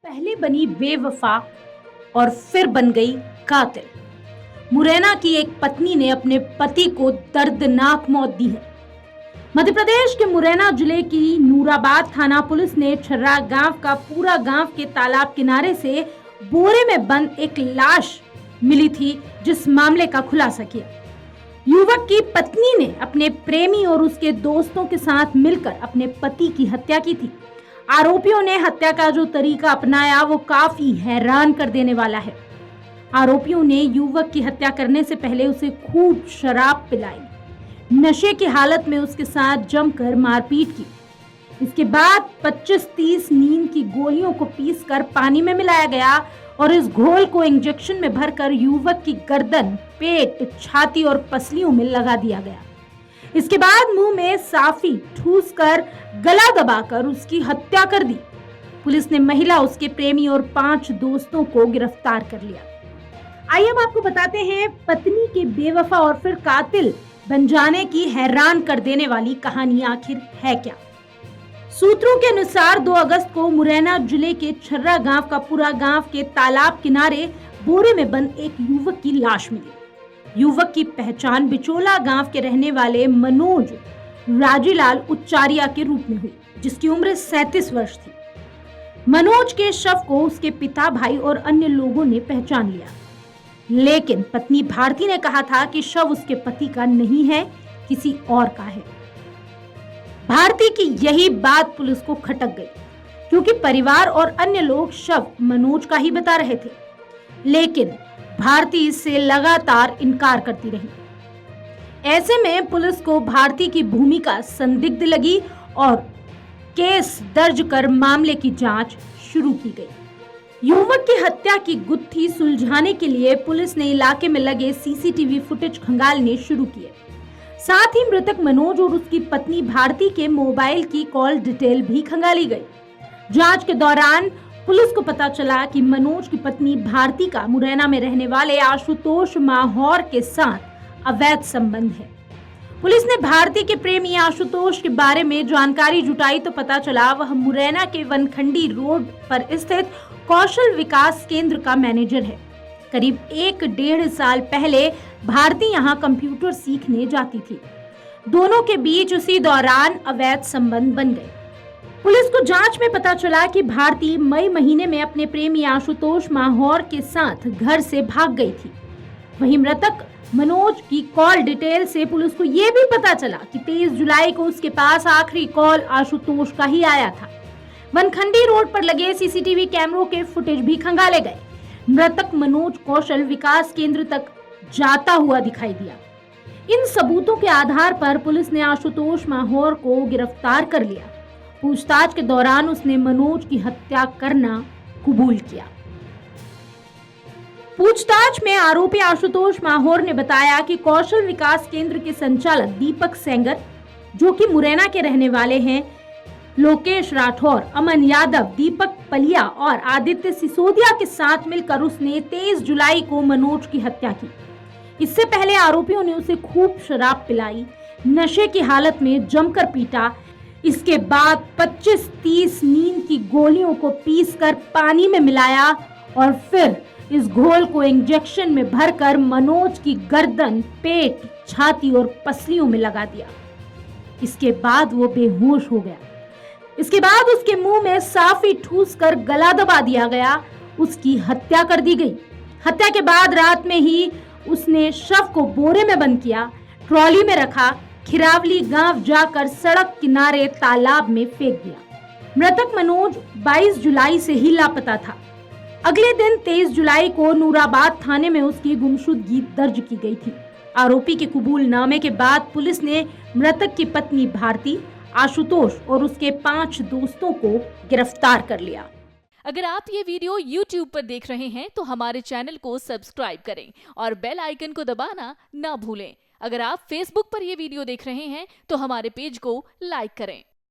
पहले बनी बेवफा और फिर बन गई कातिल। मुरैना की एक पत्नी ने अपने पति को दर्दनाक मौत दी है। मध्य प्रदेश के मुरैना जिले की नूराबाद थाना पुलिस ने छर्रा गांव का पूरा गांव के तालाब किनारे से बोरे में बंद एक लाश मिली थी, जिस मामले का खुलासा किया। युवक की पत्नी ने अपने प्रेमी और उसके दोस्तों के साथ मिलकर अपने पति की हत्या की थी। आरोपियों ने हत्या का जो तरीका अपनाया वो काफी हैरान कर देने वाला है। आरोपियों ने युवक की हत्या करने से पहले उसे खूब शराब पिलाई, नशे की हालत में उसके साथ जमकर मारपीट की। इसके बाद 25-30 नींद की गोलियों को पीसकर पानी में मिलाया गया और इस घोल को इंजेक्शन में भरकर युवक की गर्दन, पेट, छाती और पसलियों में लगा दिया गया। इसके बाद मुंह में साफी ठूसकर गला दबाकर उसकी हत्या कर दी। पुलिस ने महिला, उसके प्रेमी और 5 दोस्तों को गिरफ्तार कर लिया। आइए अब आपको बताते हैं पत्नी के बेवफा और फिर कातिल बन जाने की हैरान कर देने वाली कहानी आखिर है क्या। सूत्रों के अनुसार 2 अगस्त को मुरैना जिले के छर्रा गांव का पूरा गांव के तालाब किनारे बोरे में बंद एक युवक की लाश मिली। युवक की पहचान बिचोला गांव के रहने वाले मनोज राजीलाल उच्चारिया के रूप में हुई, जिसकी उम्र 37 वर्ष थी। मनोज के शव को उसके पिता, भाई और अन्य लोगों ने पहचान लिया, लेकिन पत्नी भारती ने कहा था कि शव उसके पति का नहीं है, किसी और का है। भारती की यही बात पुलिस को खटक गई, क्योंकि परिवार और अन्य लोग शव मनोज का ही बता रहे थे, लेकिन भारती इससे लगातार इनकार करती रही। ऐसे में पुलिस को भारती की भूमिका संदिग्ध लगी और केस दर्ज कर मामले की जांच शुरू की गई। युवक की हत्या की गुत्थी सुलझाने के लिए पुलिस ने इलाके में लगे सीसीटीवी फुटेज खंगालने शुरू किए। साथ ही मृतक मनोज और उसकी पत्नी भारती के मोबाइल की कॉल डिटेल भी खंगाली गई। जांच के दौरान पुलिस को पता चला कि मनोज की पत्नी भारती का मुरैना में रहने वाले आशुतोष माहौर के साथ अवैध संबंध है। पुलिस ने भारती के प्रेमी आशुतोष के बारे में जानकारी जुटाई तो पता चला वह मुरैना के वनखंडी रोड पर स्थित कौशल विकास केंद्र का मैनेजर है। करीब 1-1.5 साल पहले भारती यहां कंप्यूटर सीखने जाती थी। दोनों के बीच उसी दौरान अवैध संबंध बन गए। पुलिस को जांच में पता चला कि भारती मई महीने में अपने प्रेमी आशुतोष माहौर के साथ घर से भाग गई थी। वहीं मृतक मनोज की कॉल डिटेल से पुलिस को यह भी पता चला कि 23 जुलाई को उसके पास आखिरी कॉल आशुतोष का ही आया था। वनखंडी रोड पर लगे सीसीटीवी कैमरों के फुटेज भी खंगाले गए। मृतक मनोज कौशल विकास केंद्र तक जाता हुआ दिखाई दिया। इन सबूतों के आधार पर पुलिस ने आशुतोष माहौर को गिरफ्तार कर लिया। पूछताछ के दौरान उसने मनोज की हत्या करना कबूल किया। पूछताछ में आरोपी आशुतोष माहौर ने बताया कि कौशल विकास केंद्र के संचालक दीपक सेंगर, जो कि मुरैना के रहने वाले हैं, लोकेश राठौर, अमन यादव, दीपक पलिया और आदित्य सिसोदिया के साथ मिलकर उसने 23 जुलाई को मनोज की हत्या की। इससे पहले आरोपियों ने उसे खूब शराब पिलाई, नशे की हालत में जमकर पीटा। इसके बाद 25-30 नींद की गोलियों को पीसकर पानी में मिलाया और फिर इस घोल को इंजेक्शन में भरकर मनोज की गर्दन, पेट, छाती और पसलियों में लगा दिया। इसके बाद वो बेहोश हो गया। इसके बाद उसके मुंह में साफी ठूसकर गला दबा दिया गया। उसकी हत्या कर दी गई। हत्या के बाद रात में ही उसने शव को बोरे में बंद किया, ट्रॉली में रखा, खिरावली गांव जाकर सड़क किनारे तालाब में फेंक दिया। मृतक मनोज 22 जुलाई से ही लापता था। अगले दिन 23 जुलाई को नूराबाद थाने में उसकी गुमशुदगी दर्ज की गई थी। आरोपी के कबूलनामे के बाद पुलिस ने मृतक की पत्नी भारती, आशुतोष और उसके 5 दोस्तों को गिरफ्तार कर लिया। अगर आप ये वीडियो YouTube पर देख रहे हैं तो हमारे चैनल को सब्सक्राइब करें और बेल आइकन को दबाना ना भूलें। अगर आप Facebook पर ये वीडियो देख रहे हैं तो हमारे पेज को लाइक करें।